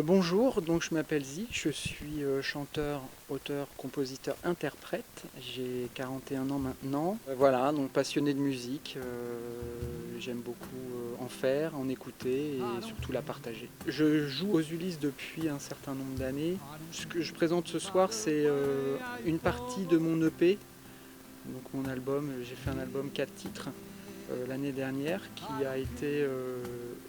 Bonjour, donc je m'appelle Zik, je suis chanteur, auteur, compositeur, interprète. J'ai 41 ans maintenant. Voilà, donc passionné de musique. J'aime beaucoup en faire, en écouter et surtout la partager. Je joue aux Ulysses depuis un certain nombre d'années. Ce que je présente ce soir, c'est une partie de mon EP. Donc mon album, j'ai fait un album 4 titres l'année dernière qui a été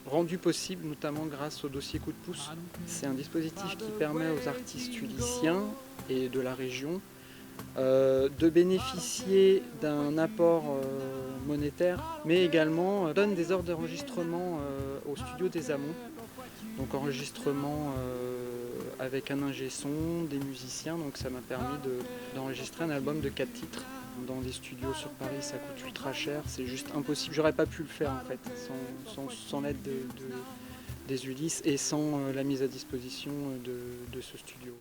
rendu possible notamment grâce au dossier Coup de pouce. C'est un dispositif qui permet aux artistes ulyssiens et de la région de bénéficier d'un apport monétaire, mais également donne des ordres d'enregistrement au studio des Amont. Donc enregistrement avec un ingé son, des musiciens, donc ça m'a permis d'enregistrer un album de 4 titres. Dans des studios sur Paris, ça coûte ultra cher, c'est juste impossible. J'aurais pas pu le faire en fait, sans l'aide des Ulysses et sans la mise à disposition de ce studio.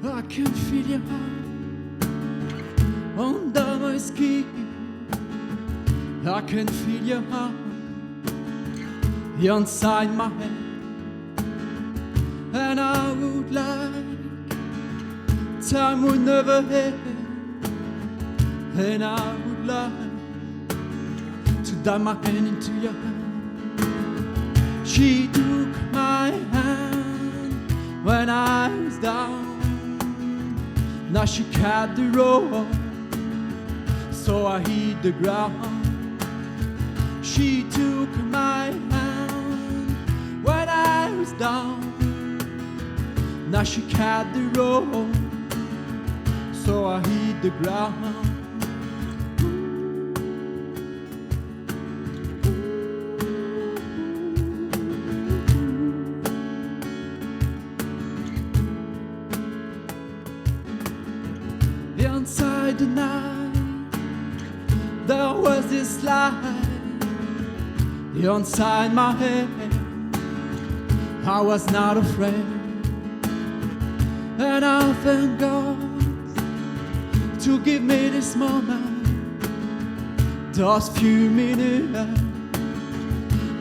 I can feel your heart under my skin. I can feel your heart inside my head. And I would like time would never end. And I would like to dive my hand into your hand. She took my hand when I was down. Now she cut the road, so I hit the ground. She took my hand when I was down. Now she cut the road, so I hit the ground. Inside the night, there was this light inside my head. I was not afraid, and I thank God to give me this moment, those few minutes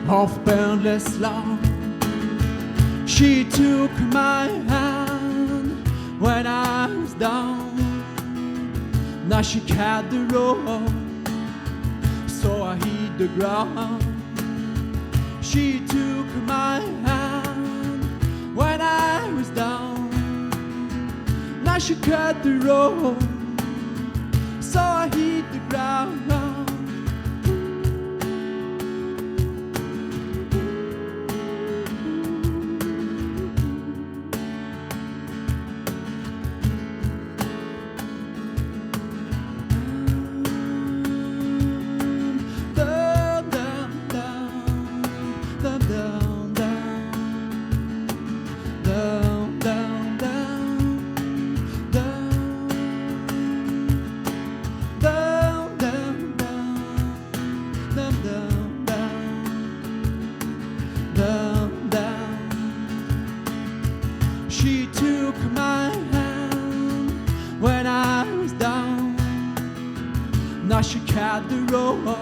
of boundless love. She took my hand when I was down. Now she cut the road, so I hit the ground. She took my hand when I was down. Now she cut the road, so I hit the ground. She took my hand when I was down. Now she cut the road,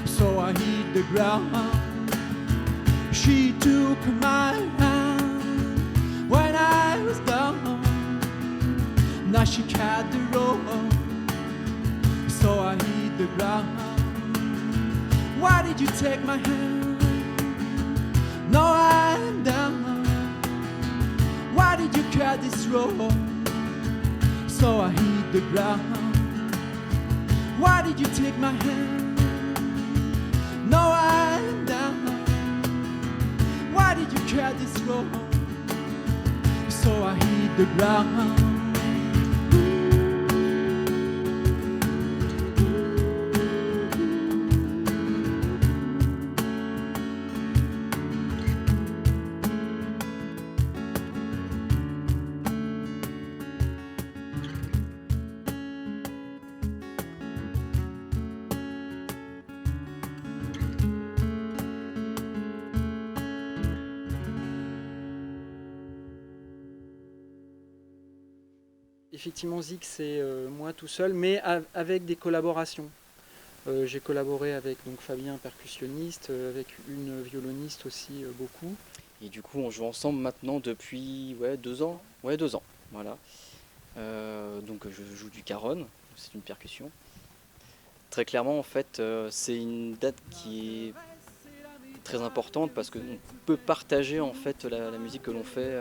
so I hit the ground. She took my hand when I was down. Now she cut the road, so I hit the ground. Why did you take my hand? No, I'm down. Why did you cut this road, so I hit the ground? Why did you take my hand? No, I'm down. Why did you cut this road, so I hit the ground? Effectivement, Zik, c'est moi tout seul, mais avec des collaborations. J'ai collaboré avec donc, Fabien, percussionniste, avec une violoniste aussi, beaucoup. Et du coup, on joue ensemble maintenant depuis 2 ans. Ouais, 2 ans, voilà. Donc je joue du caron, c'est une percussion. Très clairement, en fait, c'est une date qui est très importante parce qu'on peut partager en fait la musique que l'on fait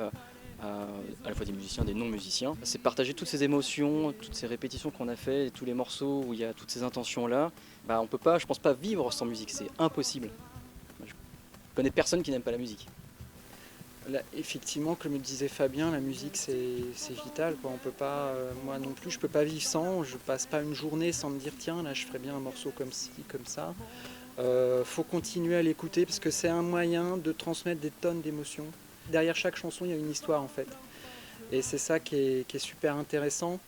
à la fois des musiciens, des non-musiciens. C'est partager toutes ces émotions, toutes ces répétitions qu'on a fait, et tous les morceaux où il y a toutes ces intentions-là. Bah, on peut pas, je pense pas vivre sans musique, c'est impossible. Je connais personne qui n'aime pas la musique. Là, effectivement, comme le disait Fabien, la musique c'est vital, quoi. On peut pas, moi non plus, je peux pas vivre sans. Je passe pas une journée sans me dire tiens là je ferais bien un morceau comme ci, comme ça. Faut continuer à l'écouter parce que c'est un moyen de transmettre des tonnes d'émotions. Derrière chaque chanson, il y a une histoire en fait. Et c'est ça qui est super intéressant.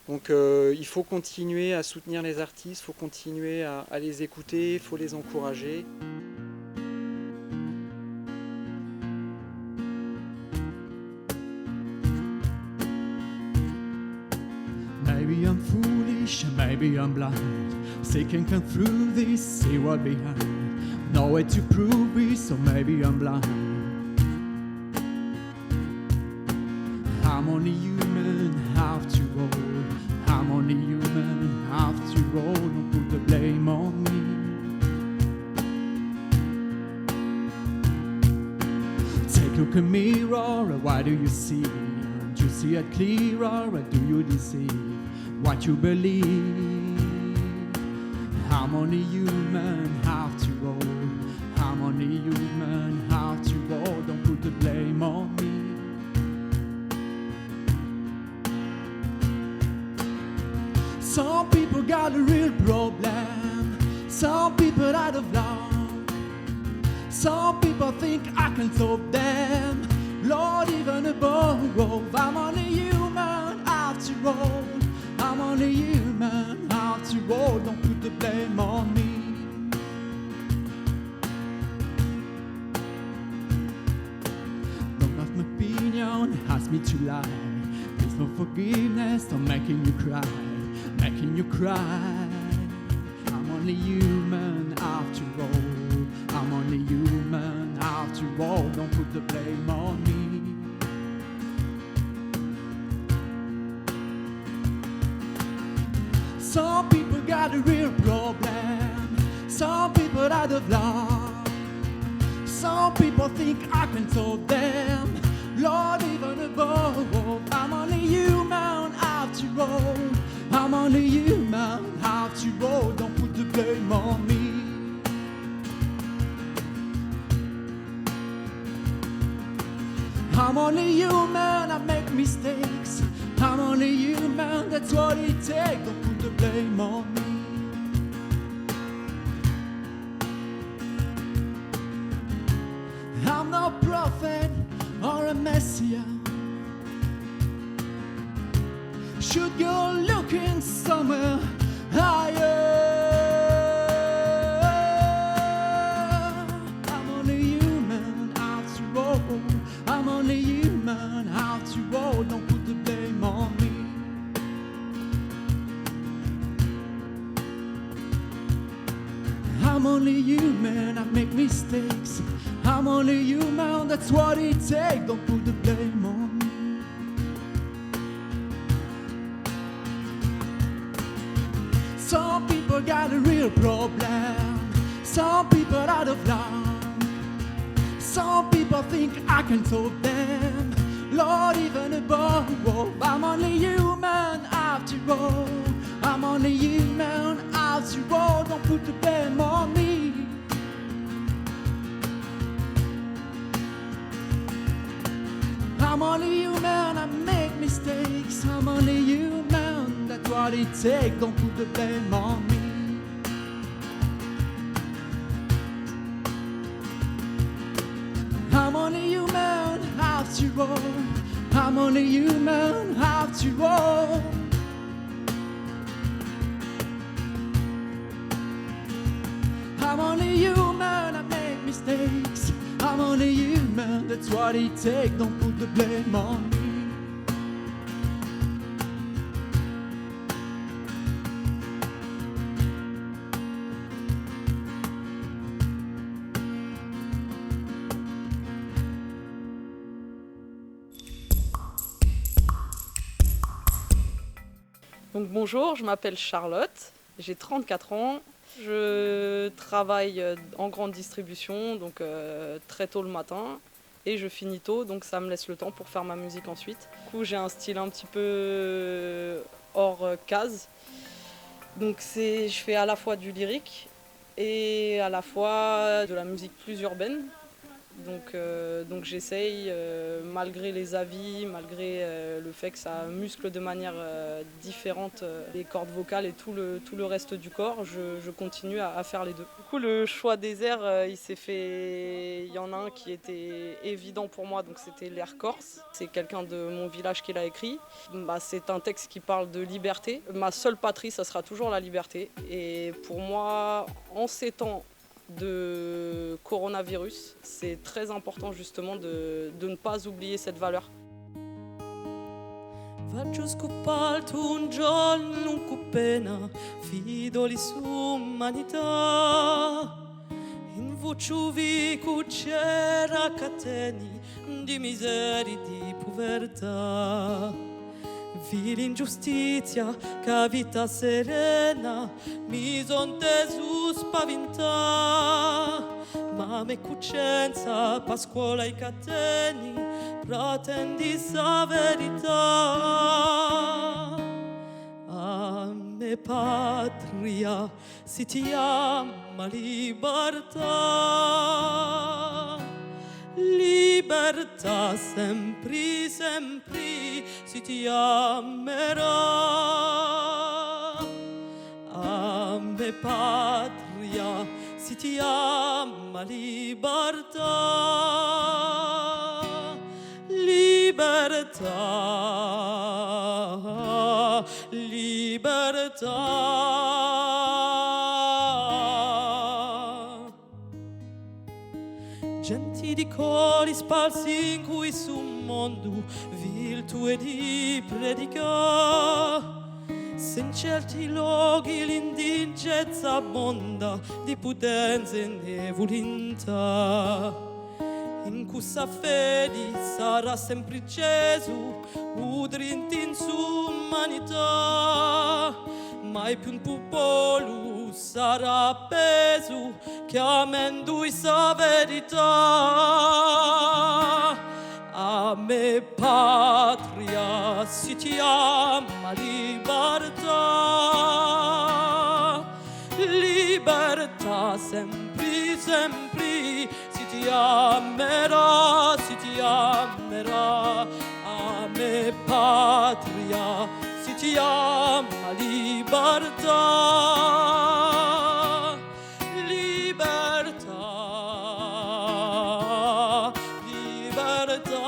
Donc il faut continuer à soutenir les artistes, il faut continuer à les écouter, il faut les encourager. Maybe I'm foolish, maybe I'm blind. They can come through this, see what behind. No way to prove it, so maybe I'm blind. I'm only human, have to roll. I'm only human, have to roll. Don't put the blame on me. Take a look in the mirror, what do you see? Do you see it clearer, or do you deceive what you believe? I'm only human, have to roll. I'm only human, have to roll. Don't put the blame on me. Some people got a real problem. Some people out of love. Some people think I can solve them. Lord, even above, I'm only human, after all. I'm only human, after all. Don't put the blame on me. Don't ask my opinion, ask me to lie. There's no forgiveness, I'm making you cry. Making you cry. I'm only human after all. I'm only human after all. Don't put the blame on me. Some people got a real problem. Some people out of love. Some people think I can solve them. Lord, even above, I'm only human after all. I'm only human, after all. Don't put the blame on me. I'm only human, I make mistakes. I'm only human, that's what it takes. Don't put the blame on me. I'm no prophet or a messiah. Should go looking somewhere higher. I'm only human after all. I'm only human after all. Don't put the blame on me. I'm only human, I make mistakes. I'm only human, that's what it takes. Don't put the blame on me. Some people got a real problem. Some people out of love. Some people think I can solve them. Lord, even above, I'm only human after all. I'm only human after all. Don't put the blame on me. I'm only human, I make mistakes. I'm only human, that's what it takes. Don't put the blame on me. I'm only human, after all. I'm only human, after all. I'm only human, I make mistakes. I'm only human, that's what it takes. Don't put the blame on me. Donc bonjour, je m'appelle Charlotte, j'ai 34 ans. Je travaille en grande distribution, donc très tôt le matin, et je finis tôt, donc ça me laisse le temps pour faire ma musique ensuite. Du coup, j'ai un style un petit peu hors case. Donc je fais à la fois du lyrique et à la fois de la musique plus urbaine. Donc j'essaye, malgré les avis, malgré le fait que ça muscle de manière différente les cordes vocales et tout le reste du corps, je continue à faire les deux. Du coup, le choix des airs, il s'est fait. Il y en a un qui était évident pour moi, donc c'était l'air corse. C'est quelqu'un de mon village qui l'a écrit. C'est un texte qui parle de liberté. Ma seule patrie, ça sera toujours la liberté. Et pour moi, en ces temps de coronavirus, c'est très important justement de ne pas oublier cette valeur. Faccio scopalto un giorno con pena, fidoli sumanità. In vuciuvico c'era cateni di miseria e di povertà. Vili ingiustizia, che vita serena, mi son tesu spaventà. Ma me cuccenza, pasquola i cateni, pretendi sa verità. A me patria si chiama libertà. Libertà sempre, sempre si chiamerà. A me patria si chiama libertà. Libertà, libertà. Genti di cori sparsi in cui su un mondo virtù e di predica. Se in certi luoghi l'indigezza abbonda di potenza e nevolintà. In cussa fede sarà sempre Gesù, udrinti in sumanità. Mai più un popolo sarà appeso, chiamando sa verità. A me patria si chiama libertà. Libertà sempre, sempre si chiamerà, si chiamerà. A me patria si chiama libertà. Libertà, libertà.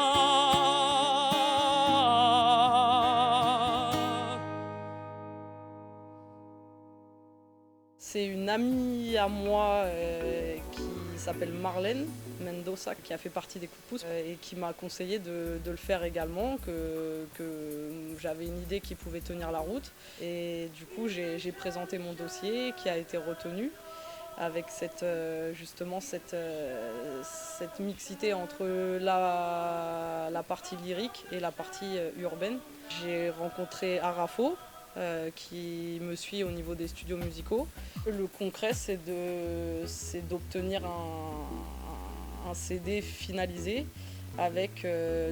C'est une amie à moi qui s'appelle Marlène Mendoza, qui a fait partie des coups de pouce et qui m'a conseillé de le faire également, que j'avais une idée qui pouvait tenir la route. Et du coup, j'ai présenté mon dossier qui a été retenu avec justement cette mixité entre la partie lyrique et la partie urbaine. J'ai rencontré Arafo, qui me suit au niveau des studios musicaux. Le concret, c'est d'obtenir un CD finalisé avec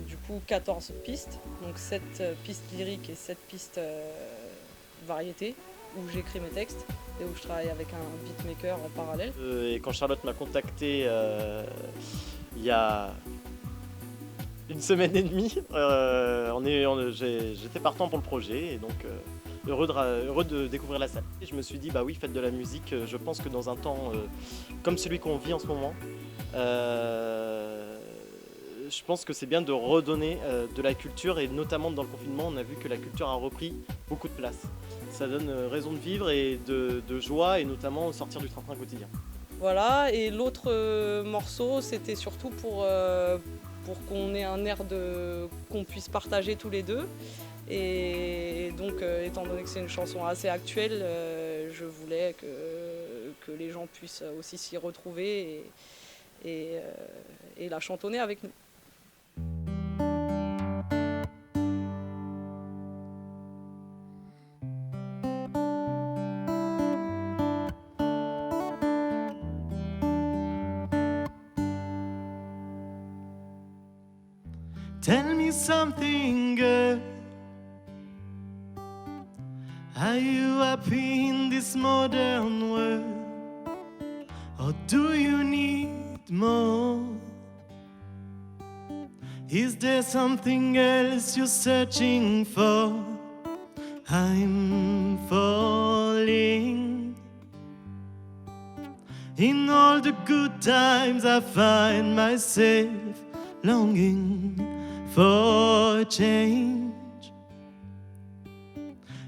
du coup 14 pistes, donc 7 pistes lyriques et 7 pistes variétés, où j'écris mes textes et où je travaille avec un beatmaker en parallèle. Et quand Charlotte m'a contacté il y a une semaine et demie, j'étais partant pour le projet et donc heureux de découvrir la salle. Et je me suis dit bah oui, faites de la musique, je pense que dans un temps comme celui qu'on vit en ce moment, je pense que c'est bien de redonner de la culture et notamment dans le confinement, on a vu que la culture a repris beaucoup de place. Ça donne raison de vivre et de joie et notamment sortir du train-train quotidien. Voilà, et l'autre morceau, c'était surtout pour qu'on ait un air qu'on puisse partager tous les deux. Et donc, étant donné que c'est une chanson assez actuelle, je voulais que les gens puissent aussi s'y retrouver et la chantonner avec nous. Tell me something, girl. Are you happy in this modern world? Or do you need more? Is there something else you're searching for? I'm falling. In all the good times I find myself longing for change,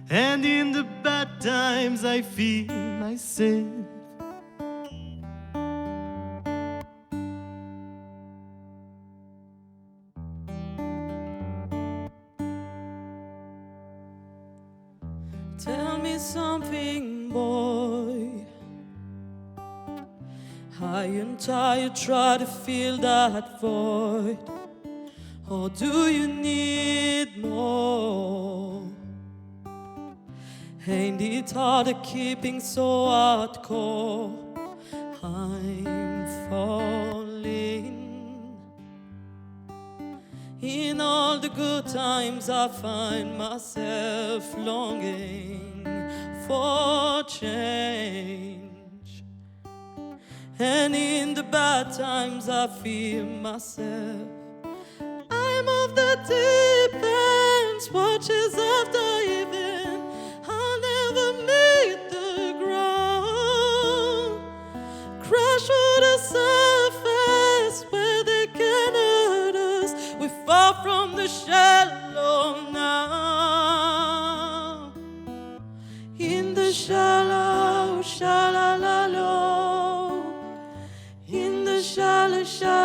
and in the bad times I feel myself. Tell me something, boy. High and tired, try to fill that void. Or do you need more? Ain't it harder keeping so hardcore? I'm falling. In all the good times I find myself longing for change, and in the bad times I feel myself. I'm of the deep ends, watches of diving. I'll never meet the ground. Crash through the surface where they can hurt us. We fall from the shallow now. In the shallow, shallow, in the shallow, shallow.